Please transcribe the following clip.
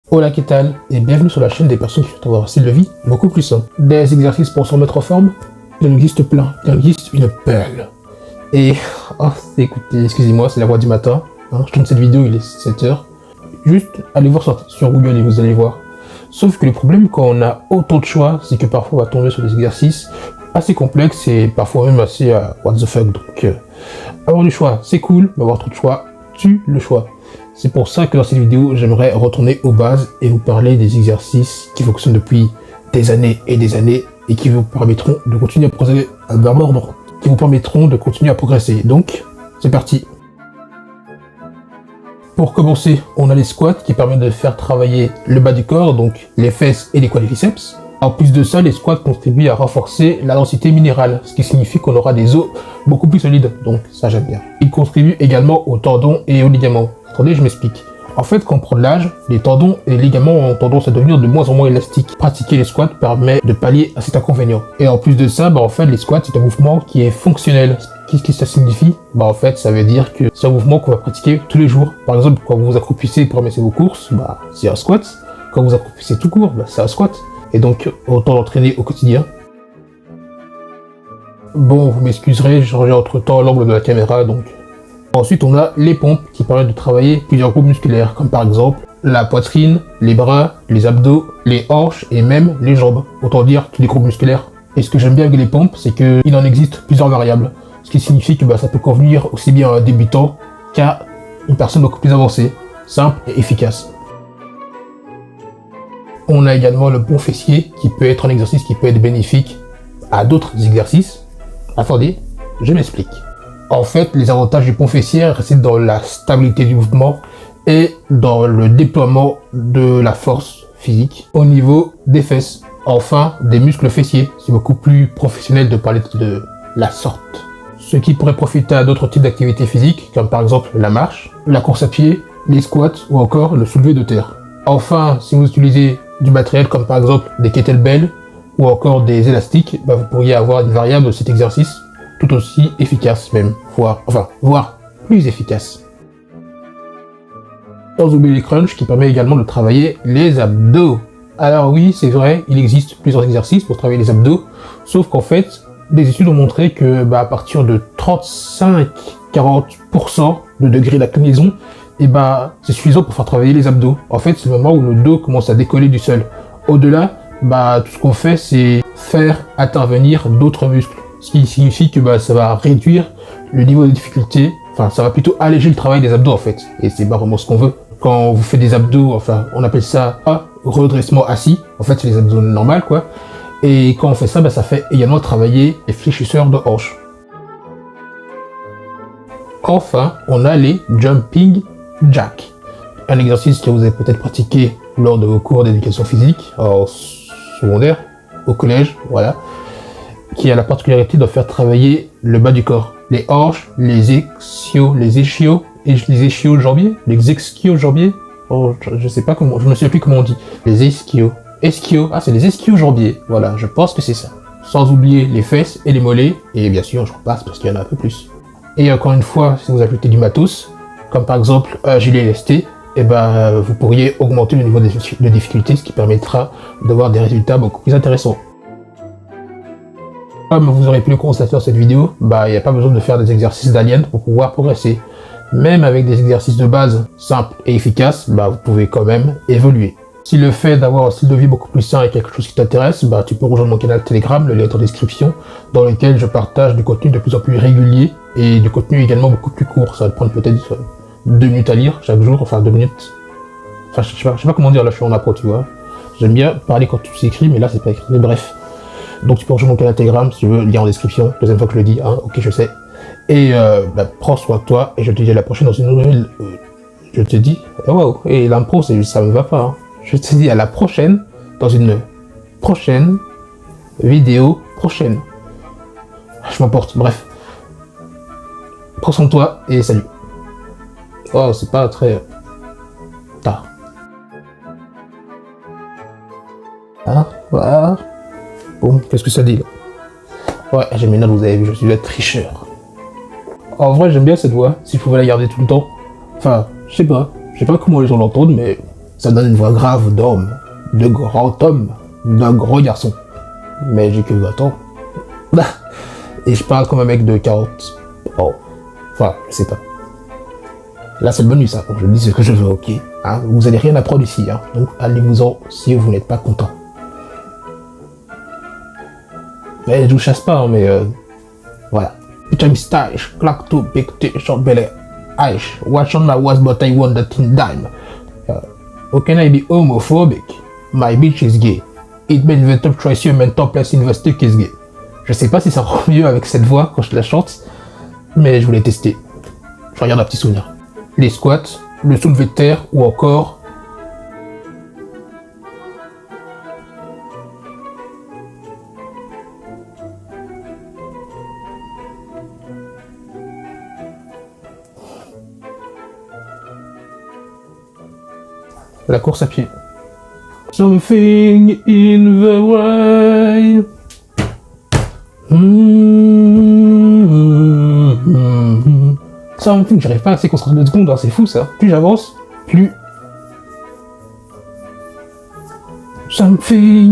Hola, qu'est-ce et bienvenue sur la chaîne des personnes qui souhaitent avoir un style de vie beaucoup plus sain. Des exercices pour se remettre en forme, il en existe plein, il en existe une pelle. Et, écoutez, excusez-moi, c'est la voix du matin, je tourne cette vidéo, il est 7h. Juste, allez voir sur Google et vous allez voir. Sauf que le problème quand on a autant de choix, c'est que parfois on va tomber sur des exercices assez complexes et parfois même assez what the fuck. Donc, avoir du choix, c'est cool, mais avoir trop de choix, tue le choix. C'est pour ça que dans cette vidéo, j'aimerais retourner aux bases et vous parler des exercices qui fonctionnent depuis des années et qui vous permettront de continuer à progresser. Donc, c'est parti. Pour commencer, on a les squats qui permettent de faire travailler le bas du corps, donc les fesses et les quadriceps. En plus de ça, les squats contribuent à renforcer la densité minérale, ce qui signifie qu'on aura des os beaucoup plus solides, donc ça j'aime bien. Ils contribuent également aux tendons et aux ligaments. Attendez, je m'explique. En fait, quand on prend de l'âge, les tendons et les ligaments ont tendance à devenir de moins en moins élastiques. Pratiquer les squats permet de pallier à cet inconvénient. Et en plus de ça, en fait, les squats, c'est un mouvement qui est fonctionnel. Qu'est-ce que ça signifie? En fait, ça veut dire que c'est un mouvement qu'on va pratiquer tous les jours. Par exemple, quand vous vous accroupissez pour ramasser vos courses, c'est un squat. Quand vous accroupissez tout court, c'est un squat. Et donc, autant l'entraîner au quotidien. Bon, vous m'excuserez, j'ai changé entre-temps l'angle de la caméra, donc... Ensuite, on a les pompes qui permettent de travailler plusieurs groupes musculaires, comme par exemple la poitrine, les bras, les abdos, les hanches et même les jambes. Autant dire tous les groupes musculaires. Et ce que j'aime bien avec les pompes, c'est qu'il en existe plusieurs variables. Ce qui signifie que ça peut convenir aussi bien à un débutant qu'à une personne beaucoup plus avancée, simple et efficace. On a également le pont fessier qui peut être un exercice qui peut être bénéfique à d'autres exercices. Attendez, je m'explique. En fait, les avantages du pont fessier résident dans la stabilité du mouvement et dans le déploiement de la force physique au niveau des fesses. Enfin, des muscles fessiers. C'est beaucoup plus professionnel de parler de la sorte. Ce qui pourrait profiter à d'autres types d'activités physiques, comme par exemple la marche, la course à pied, les squats ou encore le soulevé de terre. Enfin, si vous utilisez du matériel comme par exemple des kettlebells ou encore des élastiques, vous pourriez avoir une variable de cet exercice tout aussi efficace même, voire plus efficace. Sans oublier les crunchs qui permet également de travailler les abdos. Alors oui, c'est vrai, il existe plusieurs exercices pour travailler les abdos, sauf qu'en fait, des études ont montré que à partir de 35-40% de degré d'inclinaison, c'est suffisant pour faire travailler les abdos. En fait, c'est le moment où le dos commence à décoller du sol. Au-delà, tout ce qu'on fait, c'est faire intervenir d'autres muscles. Ce qui signifie que ça va réduire le niveau de difficulté, ça va plutôt alléger le travail des abdos en fait. Et c'est pas vraiment ce qu'on veut. Quand vous faites des abdos, on appelle ça redressement assis. En fait, c'est les abdos normales quoi. Et quand on fait ça, ça fait également travailler les fléchisseurs de hanches. Enfin, on a les jumping jacks. Un exercice que vous avez peut-être pratiqué lors de vos cours d'éducation physique, en secondaire, au collège, voilà. Qui a la particularité de faire travailler le bas du corps. Les hanches, les ischio-jambiers. Je sais pas comment, je me souviens plus comment on dit. Les ischio. C'est les ischio-jambiers. Voilà, je pense que c'est ça. Sans oublier les fesses et les mollets. Et bien sûr, je repasse parce qu'il y en a un peu plus. Et encore une fois, si vous ajoutez du matos, comme par exemple un gilet lesté, vous pourriez augmenter le niveau de difficulté, ce qui permettra d'avoir des résultats beaucoup plus intéressants. Comme vous aurez pu le constater dans cette vidéo, il n'y a pas besoin de faire des exercices d'alien pour pouvoir progresser. Même avec des exercices de base simples et efficaces, vous pouvez quand même évoluer. Si le fait d'avoir un style de vie beaucoup plus sain est quelque chose qui t'intéresse, tu peux rejoindre mon canal Telegram, le lien est en description, dans lequel je partage du contenu de plus en plus régulier et du contenu également beaucoup plus court. Ça va te prendre peut-être 2 minutes à lire chaque jour, 2 minutes. Je sais pas comment dire, là je suis en appro, tu vois. J'aime bien parler quand tout s'écrit, mais là c'est pas écrit, mais bref. Donc tu peux rejoindre mon canal Telegram si tu veux, lien en description, deuxième fois que je le dis, ok je sais. Et prends soin de toi et je te dis à la prochaine dans une nouvelle... je te dis, wow, et l'impro ça me va pas. Je te dis à la prochaine dans une prochaine vidéo prochaine. Je m'emporte, bref. Prends soin de toi et salut. Oh, c'est pas très tard. Voilà. Bon, qu'est-ce que ça dit là? Ouais, j'ai mes notes, vous avez vu, je suis un tricheur. En vrai, j'aime bien cette voix, si je pouvais la garder tout le temps. Je sais pas comment les gens l'entendent, mais Ça donne une voix grave d'homme, de grand homme, d'un gros garçon. Mais j'ai que 20 ans. Et je parle comme un mec de 40. Oh. Enfin, je sais pas. Là, c'est le bonus, hein. Je dis ce que je veux, ok. Hein, vous allez rien apprendre ici, hein. Donc allez-vous-en si vous n'êtes pas content. Mais je vous chasse pas, hein, mais voilà. Putain, stage, clack to big T, short belly, Aish, watch on my was but I want that in dime. How can I be homophobic? My bitch is gay. It been the top choice human topless investor is gay. Je sais pas si ça rend mieux avec cette voix quand je la chante, mais je voulais tester. Je regarde un petit souvenir. Les squats, le soulevé de terre ou encore la course à pied. Something in the way. Something, j'arrive pas à rester concentré 2 secondes, hein, c'est fou ça. Plus j'avance, plus... Something